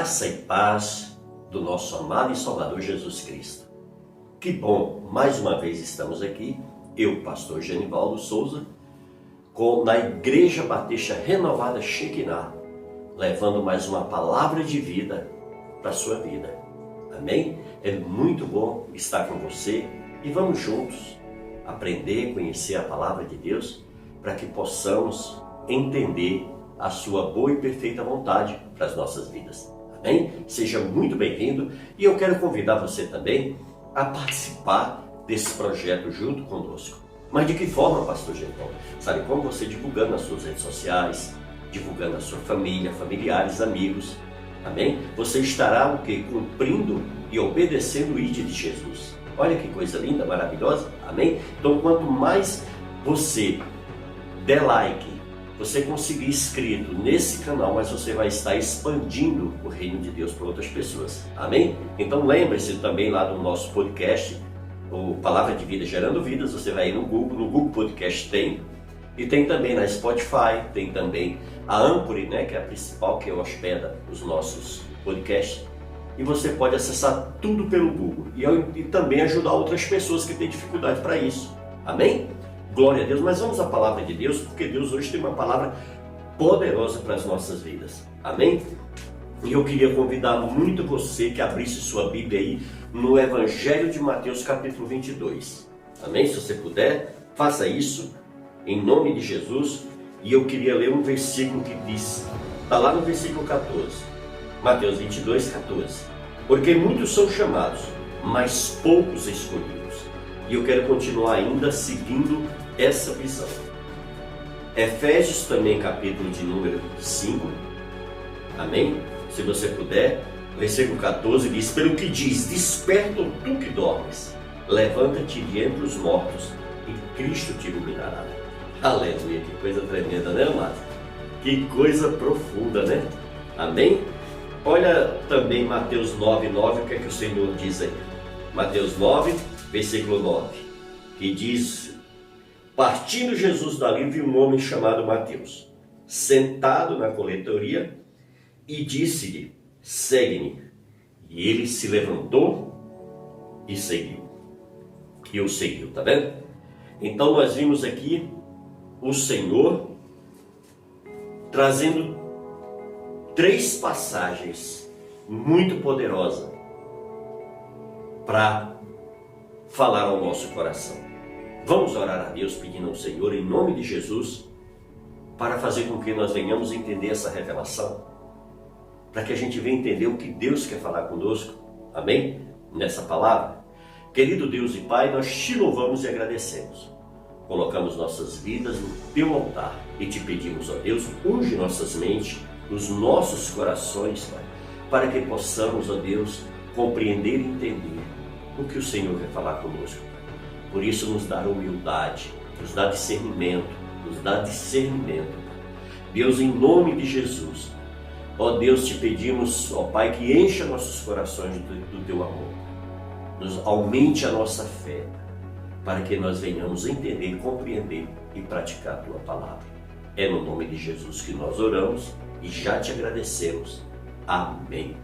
Graça e paz do nosso amado e Salvador Jesus Cristo. Que bom, mais uma vez estamos aqui, eu, pastor Genivaldo Souza, na Igreja Batista Renovada Shekinah, levando mais uma palavra de vida para a sua vida. Amém? É muito bom estar com você e vamos juntos aprender, conhecer a palavra de Deus para que possamos entender a sua boa e perfeita vontade para as nossas vidas. Amém? Seja muito bem-vindo e eu quero convidar você também a participar desse projeto junto conosco. Mas de que forma, pastor Genivaldo? Sabe, como você divulgando nas suas redes sociais, divulgando a sua família, familiares, amigos. Amém? Você estará o quê? Cumprindo e obedecendo o ID de Jesus. Olha que coisa linda, maravilhosa. Amém? Então, quanto mais você der like, você conseguir inscrito nesse canal, mas você vai estar expandindo o reino de Deus para outras pessoas. Amém? Então lembre-se também lá do nosso podcast, o Palavra de Vida Gerando Vidas. Você vai ir no Google Podcast tem. E tem também na Spotify, tem também a Anchor, né, que é a principal, que hospeda os nossos podcasts. E você pode acessar tudo pelo Google e também ajudar outras pessoas que têm dificuldade para isso. Amém? Glória a Deus, mas vamos à palavra de Deus, porque Deus hoje tem uma palavra poderosa para as nossas vidas. Amém? E eu queria convidar muito você que abrisse sua Bíblia aí no Evangelho de Mateus capítulo 22. Amém? Se você puder, faça isso em nome de Jesus. E eu queria ler um versículo que diz, está lá no versículo 14, Mateus 22, 14. Porque muitos são chamados, mas poucos escolhidos. E eu quero continuar ainda seguindo essa visão. Efésios também, capítulo de número 5. Amém? Se você puder, versículo 14 diz, pelo que diz, desperta tu que dormes, levanta-te de entre os mortos e Cristo te iluminará. Aleluia, que coisa tremenda, né, amado? Que coisa profunda, né? Amém? Olha também Mateus 9, 9, o que é que o Senhor diz aí? Mateus 9, versículo 9, que diz, partindo Jesus dali, viu um homem chamado Mateus, sentado na coletoria, e disse-lhe, segue-me. E ele se levantou e seguiu. E o seguiu, tá vendo? Então nós vimos aqui o Senhor trazendo 3 passagens muito poderosas para falar ao nosso coração. Vamos orar a Deus pedindo ao Senhor em nome de Jesus para fazer com que nós venhamos entender essa revelação, para que a gente venha entender o que Deus quer falar conosco. Amém? Nessa palavra. Querido Deus e Pai, nós te louvamos e agradecemos. Colocamos nossas vidas no teu altar e te pedimos, ó Deus, unge nossas mentes, os nossos corações, Pai, para que possamos, ó Deus, compreender e entender o que o Senhor quer falar conosco. Por isso nos dá humildade, nos dá discernimento, Deus, em nome de Jesus, ó Deus, te pedimos, ó Pai, que encha nossos corações do teu amor, nos aumente a nossa fé, para que nós venhamos entender, compreender e praticar a tua palavra. É no nome de Jesus que nós oramos e já te agradecemos. Amém.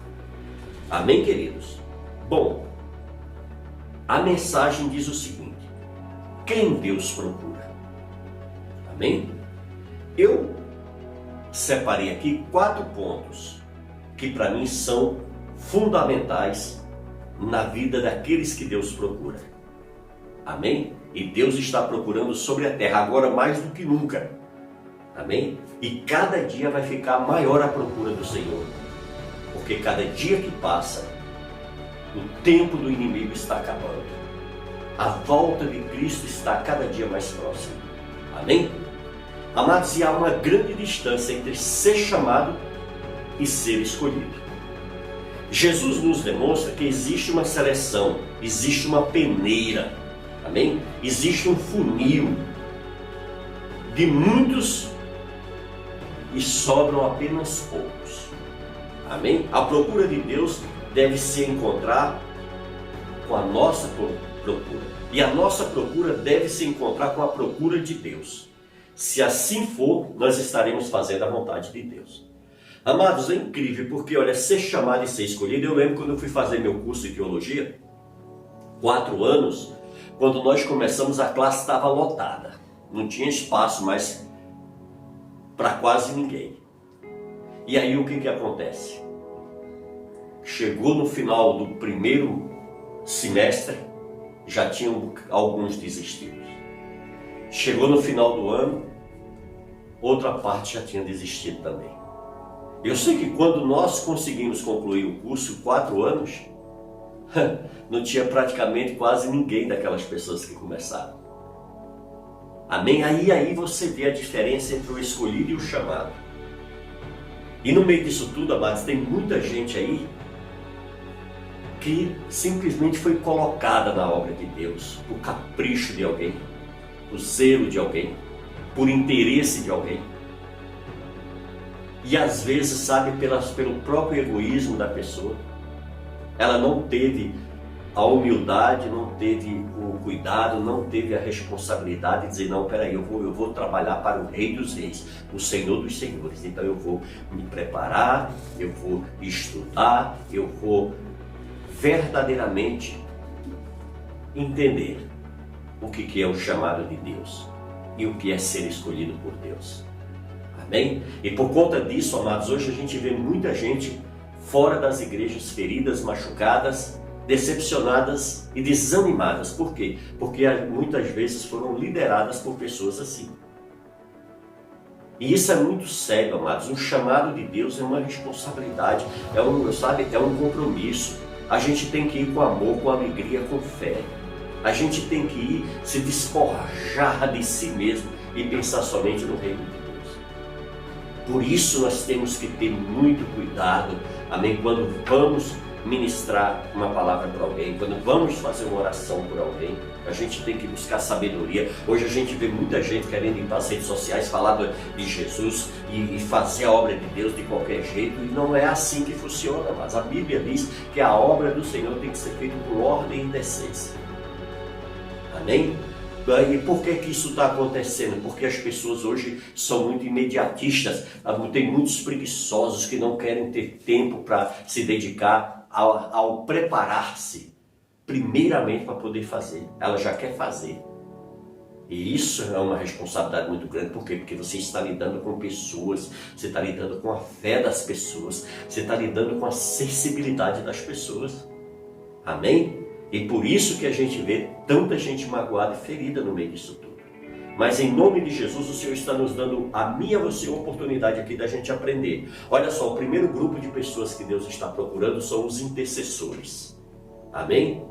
Amém, queridos? Bom, a mensagem diz o seguinte, quem Deus procura? Amém? Eu separei aqui 4 pontos que para mim são fundamentais na vida daqueles que Deus procura. Amém? E Deus está procurando sobre a terra agora mais do que nunca. Amém? E cada dia vai ficar maior a procura do Senhor. Porque cada dia que passa, o tempo do inimigo está acabando. A volta de Cristo está cada dia mais próxima. Amém? Amados, e há uma grande distância entre ser chamado e ser escolhido. Jesus nos demonstra que existe uma seleção, existe uma peneira. Amém? Existe um funil de muitos e sobram apenas poucos. Amém? A procura de Deus deve se encontrar com a nossa procura. E a nossa procura deve se encontrar com a procura de Deus. Se assim for, nós estaremos fazendo a vontade de Deus. Amados, é incrível, porque olha, ser chamado e ser escolhido, eu lembro quando eu fui fazer meu curso de teologia, 4 anos, quando nós começamos a classe estava lotada, não tinha espaço mais para quase ninguém. E aí o que acontece? Chegou no final do primeiro semestre, já tinham alguns desistidos. Chegou no final do ano, outra parte já tinha desistido também. Eu sei que quando nós conseguimos concluir o curso, 4 anos, não tinha praticamente quase ninguém daquelas pessoas que começaram. Amém? Aí você vê a diferença entre o escolhido e o chamado. E no meio disso tudo, amados, tem muita gente aí que simplesmente foi colocada na obra de Deus por capricho de alguém, por zelo de alguém, por interesse de alguém. E às vezes, sabe, pelo próprio egoísmo da pessoa, ela não teve a humildade, não teve o cuidado, não teve a responsabilidade de dizer, não, peraí, eu vou trabalhar para o Rei dos Reis, o Senhor dos Senhores. Então eu vou me preparar, eu vou estudar, eu vou verdadeiramente entender o que é o chamado de Deus e o que é ser escolhido por Deus. Amém? E por conta disso, amados, hoje a gente vê muita gente fora das igrejas, feridas, machucadas, decepcionadas e desanimadas. Por quê? Porque muitas vezes foram lideradas por pessoas assim. E isso é muito sério, amados. O chamado de Deus é uma responsabilidade, é um compromisso. A gente tem que ir com amor, com alegria, com fé. A gente tem que ir se despojar de si mesmo e pensar somente no reino de Deus. Por isso nós temos que ter muito cuidado, amém? Quando vamos ministrar uma palavra para alguém, quando vamos fazer uma oração por alguém, a gente tem que buscar sabedoria. Hoje a gente vê muita gente querendo ir para as redes sociais falar de Jesus e fazer a obra de Deus de qualquer jeito, e não é assim que funciona, mas a Bíblia diz que a obra do Senhor tem que ser feita por ordem e decência. Amém? E por que isso está acontecendo? Porque as pessoas hoje são muito imediatistas, tem muitos preguiçosos que não querem ter tempo para se dedicar ao preparar-se, primeiramente para poder fazer. Ela já quer fazer. E isso é uma responsabilidade muito grande. Por quê? Porque você está lidando com pessoas, você está lidando com a fé das pessoas, você está lidando com a sensibilidade das pessoas. Amém? E por isso que a gente vê tanta gente magoada e ferida no meio disso tudo. Mas em nome de Jesus, o Senhor está nos dando, a mim e a você, uma oportunidade aqui da gente aprender. Olha só, o primeiro grupo de pessoas que Deus está procurando são os intercessores. Amém?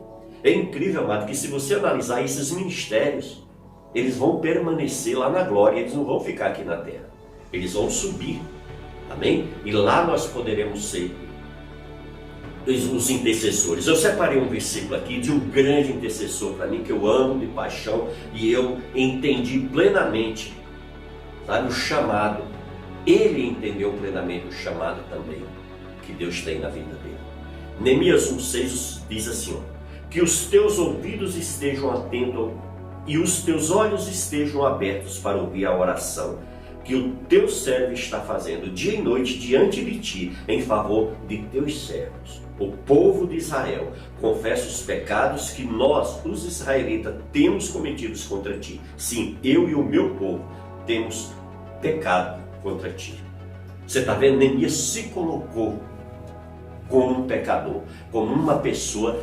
É incrível, amado, que se você analisar esses ministérios, eles vão permanecer lá na glória, eles não vão ficar aqui na terra. Eles vão subir. Amém? E lá nós poderemos ser os intercessores. Eu separei um versículo aqui de um grande intercessor para mim, que eu amo de paixão, e eu entendi plenamente, sabe, o chamado. Ele entendeu plenamente o chamado também que Deus tem na vida dele. Neemias 1,6 diz assim, que os teus ouvidos estejam atentos e os teus olhos estejam abertos para ouvir a oração que o teu servo está fazendo dia e noite diante de ti em favor de teus servos. O povo de Israel confessa os pecados que nós, os israelitas, temos cometidos contra ti. Sim, eu e o meu povo temos pecado contra ti. Você está vendo? Neemias se colocou como um pecador, como uma pessoa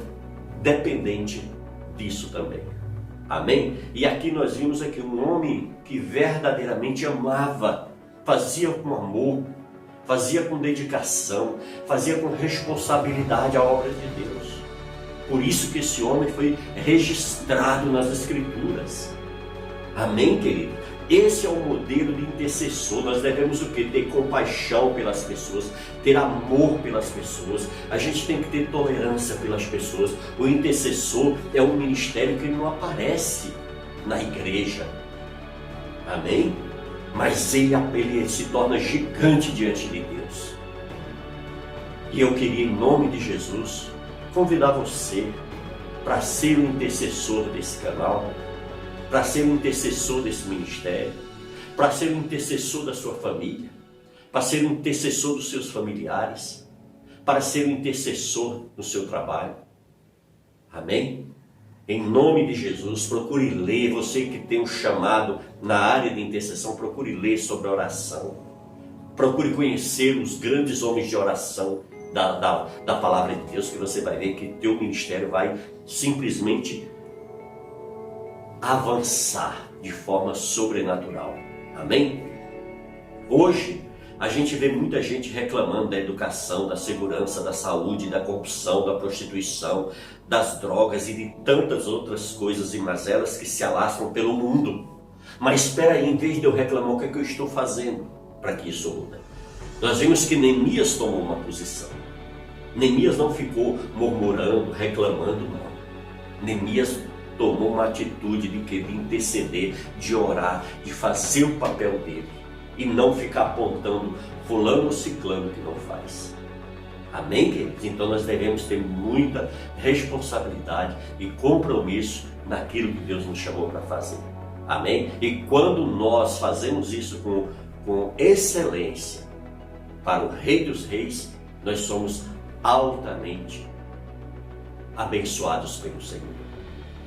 dependente disso também. Amém? E aqui nós vimos aqui um homem que verdadeiramente amava, fazia com amor, fazia com dedicação, fazia com responsabilidade a obra de Deus. Por isso que esse homem foi registrado nas Escrituras. Amém, querido? Esse é o modelo de intercessor. Nós devemos o quê? Ter compaixão pelas pessoas, ter amor pelas pessoas. A gente tem que ter tolerância pelas pessoas. O intercessor é um ministério que não aparece na igreja. Amém? Mas ele se torna gigante diante de Deus. E eu queria, em nome de Jesus, convidar você para ser o intercessor desse canal, para ser o intercessor desse ministério, para ser o intercessor da sua família, para ser um intercessor dos seus familiares, para ser um intercessor no seu trabalho. Amém? Em nome de Jesus, procure ler, você que tem um chamado na área de intercessão, procure ler sobre oração. Procure conhecer os grandes homens de oração da palavra de Deus, que você vai ver que teu ministério vai simplesmente avançar de forma sobrenatural. Amém? Hoje, a gente vê muita gente reclamando da educação, da segurança, da saúde, da corrupção, da prostituição, das drogas e de tantas outras coisas e mazelas que se alastram pelo mundo. Mas espera aí, em vez de eu reclamar, o que é que eu estou fazendo para que isso mude? Nós vimos que Neemias tomou uma posição. Neemias não ficou murmurando, reclamando, não. Neemias tomou uma atitude de interceder, de orar, de fazer o papel dele. E não ficar apontando fulano ou ciclano que não faz. Amém, queridos? Então nós devemos ter muita responsabilidade e compromisso naquilo que Deus nos chamou para fazer. Amém? E quando nós fazemos isso com excelência para o Rei dos Reis, nós somos altamente abençoados pelo Senhor.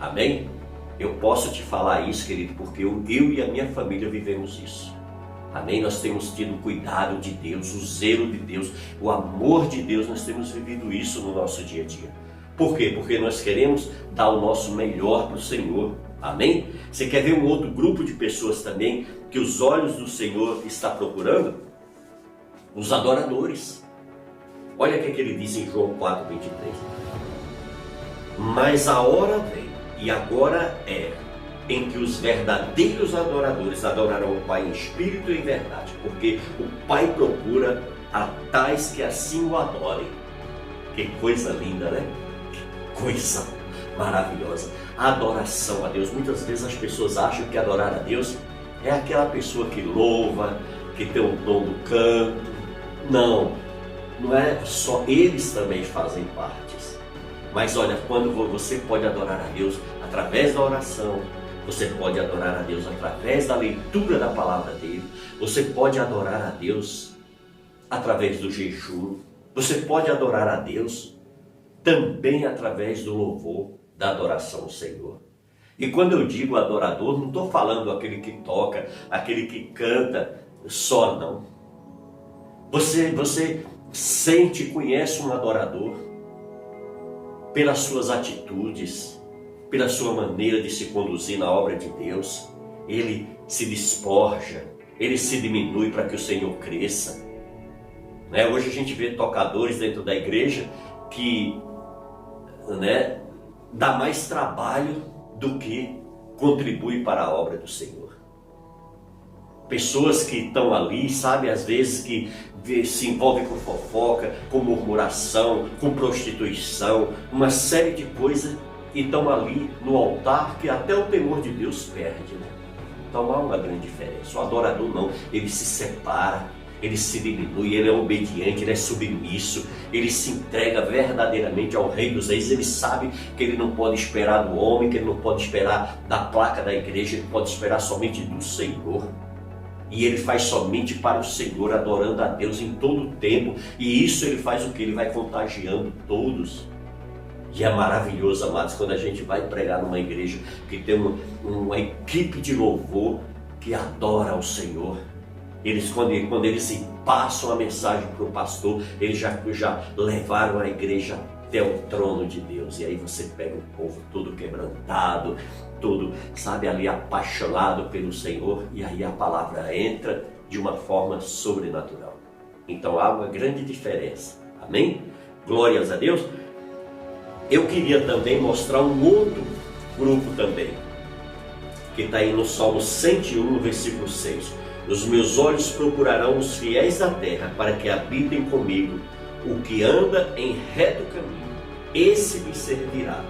Amém? Eu posso te falar isso, querido, porque eu e a minha família vivemos isso. Amém? Nós temos tido cuidado de Deus, o zelo de Deus, o amor de Deus, nós temos vivido isso no nosso dia a dia. Por quê? Porque nós queremos dar o nosso melhor para o Senhor. Amém? Você quer ver um outro grupo de pessoas também que os olhos do Senhor está procurando? Os adoradores. Olha o que ele diz em João 4:23. Mas a hora vem, e agora é, em que os verdadeiros adoradores adorarão o Pai em espírito e em verdade, porque o Pai procura a tais que assim o adorem. Que coisa linda, né? Que coisa maravilhosa. A adoração a Deus. Muitas vezes as pessoas acham que adorar a Deus é aquela pessoa que louva, que tem o dom do canto. Não, não é só, eles também fazem parte. Mas olha, quando você pode adorar a Deus através da oração, você pode adorar a Deus através da leitura da palavra dele, você pode adorar a Deus através do jejum, você pode adorar a Deus também através do louvor, da adoração ao Senhor. E quando eu digo adorador, não estou falando aquele que toca, aquele que canta só, não. Você sente e conhece um adorador pelas suas atitudes, pela sua maneira de se conduzir na obra de Deus. Ele se despoja, ele se diminui para que o Senhor cresça. Hoje a gente vê tocadores dentro da igreja que dá mais trabalho do que contribui para a obra do Senhor. Pessoas que estão ali, sabe, às vezes que se envolvem com fofoca, com murmuração, com prostituição, uma série de coisas, e estão ali no altar que até o temor de Deus perde. Então há uma grande diferença. O adorador não, ele se separa, ele se diminui, ele é obediente, ele é submisso, ele se entrega verdadeiramente ao Rei dos Reis. Ele sabe que ele não pode esperar do homem, que ele não pode esperar da placa da igreja, ele pode esperar somente do Senhor. E ele faz somente para o Senhor, adorando a Deus em todo o tempo. E isso ele faz o que? Ele vai contagiando todos. E é maravilhoso, amados, quando a gente vai pregar numa igreja que tem uma equipe de louvor que adora ao Senhor. Eles, quando eles passam a mensagem para o pastor, eles já levaram a igreja até o trono de Deus. E aí você pega o povo todo quebrantado, todo, sabe, ali apaixonado pelo Senhor. E aí a palavra entra de uma forma sobrenatural. Então há uma grande diferença. Amém? Glórias a Deus. Eu queria também mostrar um outro grupo também, que está aí no Salmo 101, no versículo 6. Os meus olhos procurarão os fiéis da terra, para que habitem comigo. O que anda em reto caminho, esse me servirá.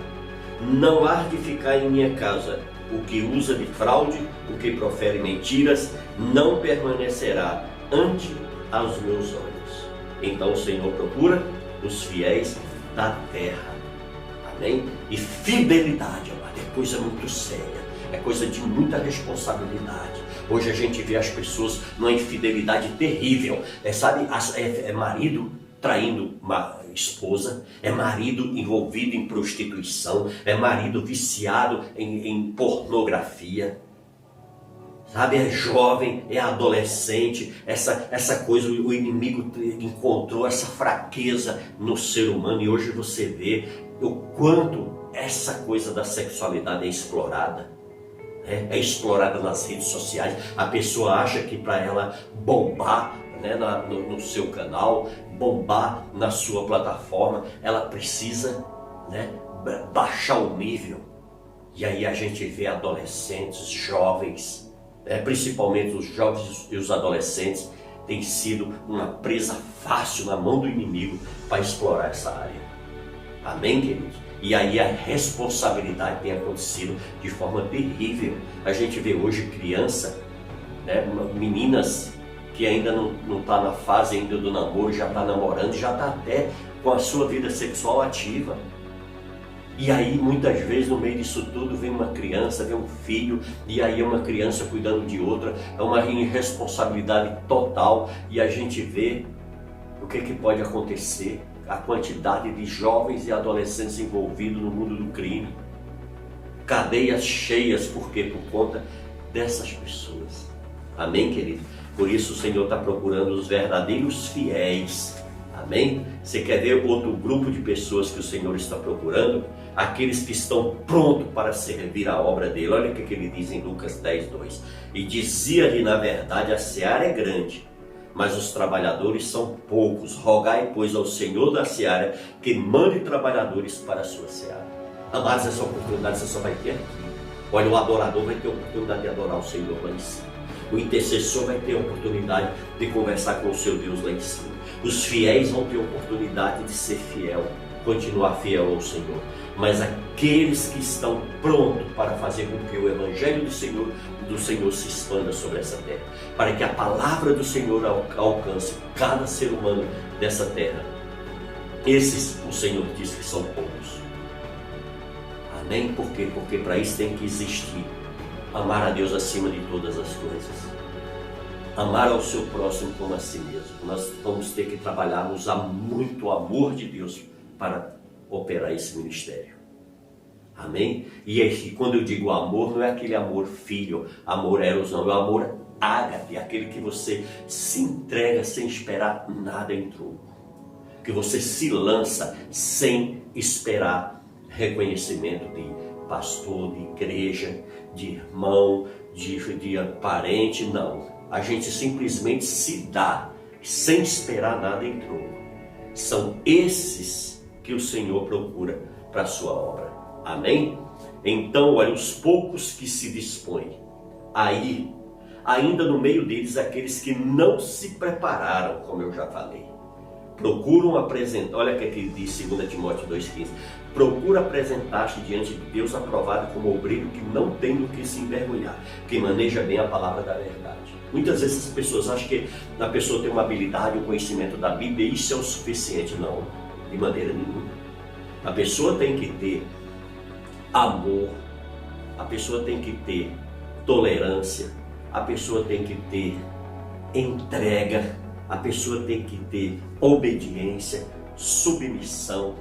Não há de ficar em minha casa o que usa de fraude, o que profere mentiras, não permanecerá ante aos meus olhos. Então o Senhor procura os fiéis da terra. Amém? E fidelidade, amado, é coisa muito séria, é coisa de muita responsabilidade. Hoje a gente vê as pessoas numa infidelidade terrível. Sabe, marido traindo uma esposa, é marido envolvido em prostituição, é marido viciado em pornografia. Sabe, é jovem, é adolescente, essa coisa, o inimigo encontrou essa fraqueza no ser humano, e hoje você vê o quanto essa coisa da sexualidade é explorada. É explorada nas redes sociais. A pessoa acha que para ela bombar, né, no seu canal, bombar na sua plataforma, ela precisa, né, baixar o nível. E aí a gente vê adolescentes, jovens, principalmente os jovens e os adolescentes, tem sido uma presa fácil na mão do inimigo para explorar essa área. Amém, queridos? E aí a responsabilidade tem acontecido de forma terrível. A gente vê hoje criança, né, meninas que ainda não está na fase ainda do namoro, já está namorando, já está até com a sua vida sexual ativa. E aí muitas vezes no meio disso tudo vem uma criança, vem um filho, e aí é uma criança cuidando de outra, é uma irresponsabilidade total, e a gente vê o que pode acontecer, a quantidade de jovens e adolescentes envolvidos no mundo do crime. Cadeias cheias, por quê? Por conta dessas pessoas. Amém, querido? Por isso o Senhor está procurando os verdadeiros fiéis. Amém? Você quer ver outro grupo de pessoas que o Senhor está procurando? Aqueles que estão prontos para servir a obra dele. Olha o que ele diz em Lucas 10:2. E dizia-lhe, na verdade, a seara é grande, mas os trabalhadores são poucos. Rogai, pois, ao Senhor da seara que mande trabalhadores para a sua seara. Amados, essa oportunidade você só vai ter aqui. Olha, o adorador vai ter a oportunidade de adorar o Senhor lá em cima. O intercessor vai ter a oportunidade de conversar com o seu Deus lá em cima. Os fiéis vão ter a oportunidade de ser fiel, continuar fiel ao Senhor. Mas aqueles que estão prontos para fazer com que o Evangelho do Senhor se expanda sobre essa terra, para que a palavra do Senhor alcance cada ser humano dessa terra, esses o Senhor diz que são poucos. Amém? Por quê? Porque para isso tem que existir amar a Deus acima de todas as coisas. Amar ao seu próximo como a si mesmo. Nós vamos ter que trabalhar, usar muito o amor de Deus para operar esse ministério. Amém? E quando eu digo amor, não é aquele amor filho, amor eros, não. É o amor ágape, aquele que você se entrega sem esperar nada em troco. Que você se lança sem esperar reconhecimento de pastor, de igreja, de irmão, de parente, não. A gente simplesmente se dá, sem esperar nada em troco. São esses que o Senhor procura para a sua obra. Amém? Então, olha, os poucos que se dispõem, aí, ainda no meio deles, aqueles que não se prepararam, como eu já falei, procuram apresentar, olha o que ele diz, 2 Timóteo 2,15, procura apresentar-te diante de Deus aprovado como obreiro que não tem do que se envergonhar, que maneja bem a palavra da verdade. Muitas vezes as pessoas acham que a pessoa tem uma habilidade, um conhecimento da Bíblia e isso é o suficiente. Não, de maneira nenhuma. A pessoa tem que ter amor, a pessoa tem que ter tolerância, a pessoa tem que ter entrega, a pessoa tem que ter obediência, submissão.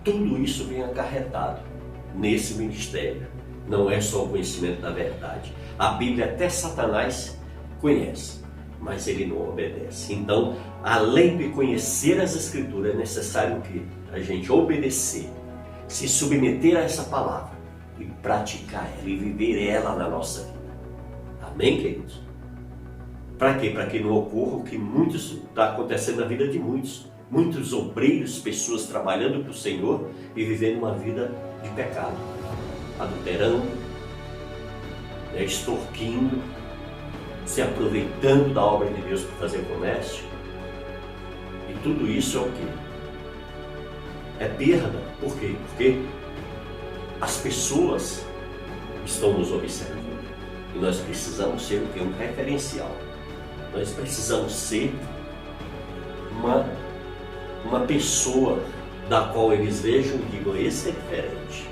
Tudo isso vem acarretado nesse ministério. Não é só o conhecimento da verdade. A Bíblia até Satanás conhece, mas ele não obedece. Então, além de conhecer as Escrituras, é necessário que a gente obedecer, se submeter a essa palavra e praticar ela e viver ela na nossa vida. Amém, queridos? Para quê? Para que não ocorra o que está acontecendo na vida de muitos. Muitos obreiros, pessoas trabalhando para o Senhor e vivendo uma vida de pecado, adulterando, extorquindo, se aproveitando da obra de Deus para fazer comércio. E tudo isso é o quê? É perda. Por quê? Porque as pessoas estão nos observando. E nós precisamos ser o quê? Um referencial. Nós precisamos ser uma pessoa da qual eles vejam e digam, esse é diferente.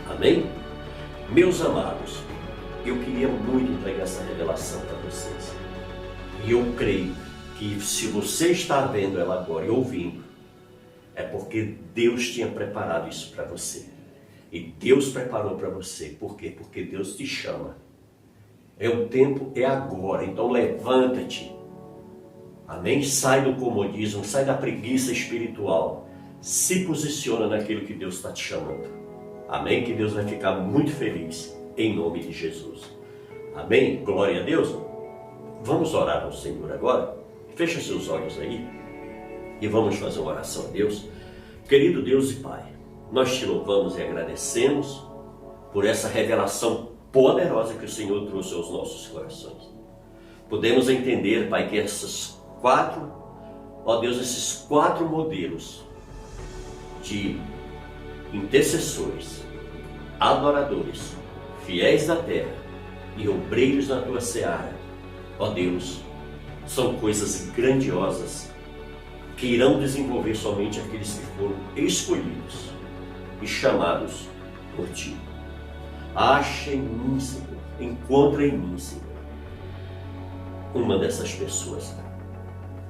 Amém? Meus amados, eu queria muito entregar essa revelação para vocês. E eu creio que se você está vendo ela agora e ouvindo, é porque Deus tinha preparado isso para você. E Deus preparou para você. Por quê? Porque Deus te chama. O tempo é agora. Então levanta-te. Amém? Sai do comodismo, sai da preguiça espiritual. Se posiciona naquilo que Deus está te chamando. Amém? Que Deus vai ficar muito feliz. Em nome de Jesus. Amém? Glória a Deus. Vamos orar ao Senhor agora. Fecha seus olhos aí. E vamos fazer uma oração a Deus. Querido Deus e Pai, nós te louvamos e agradecemos por essa revelação poderosa que o Senhor trouxe aos nossos corações. Podemos entender, Pai, que esses quatro modelos de intercessores, adoradores, fiéis da terra e obreiros na tua seara, ó Deus, são coisas grandiosas que irão desenvolver somente aqueles que foram escolhidos e chamados por Ti. Acha em mim, Senhor, encontra em mim, Senhor, uma dessas pessoas.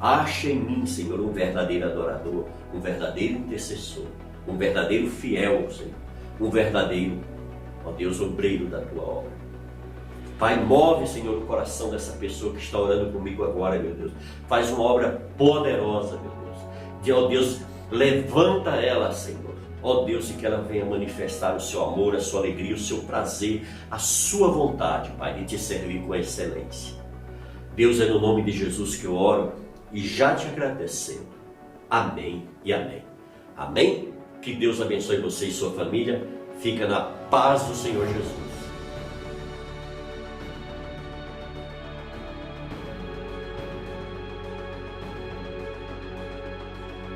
Acha em mim, Senhor, um verdadeiro adorador, um verdadeiro intercessor, um verdadeiro fiel, Senhor, um verdadeiro, ó Deus, obreiro da Tua obra. Pai, move, Senhor, o coração dessa pessoa que está orando comigo agora, meu Deus. Faz uma obra poderosa, meu Deus. Ó Deus, levanta ela, Senhor. Ó Deus, e que ela venha manifestar o seu amor, a sua alegria, o seu prazer, a sua vontade, Pai, de te servir com excelência. Deus, é no nome de Jesus que eu oro e já te agradecendo. Amém e amém. Amém? Que Deus abençoe você e sua família. Fica na paz do Senhor Jesus.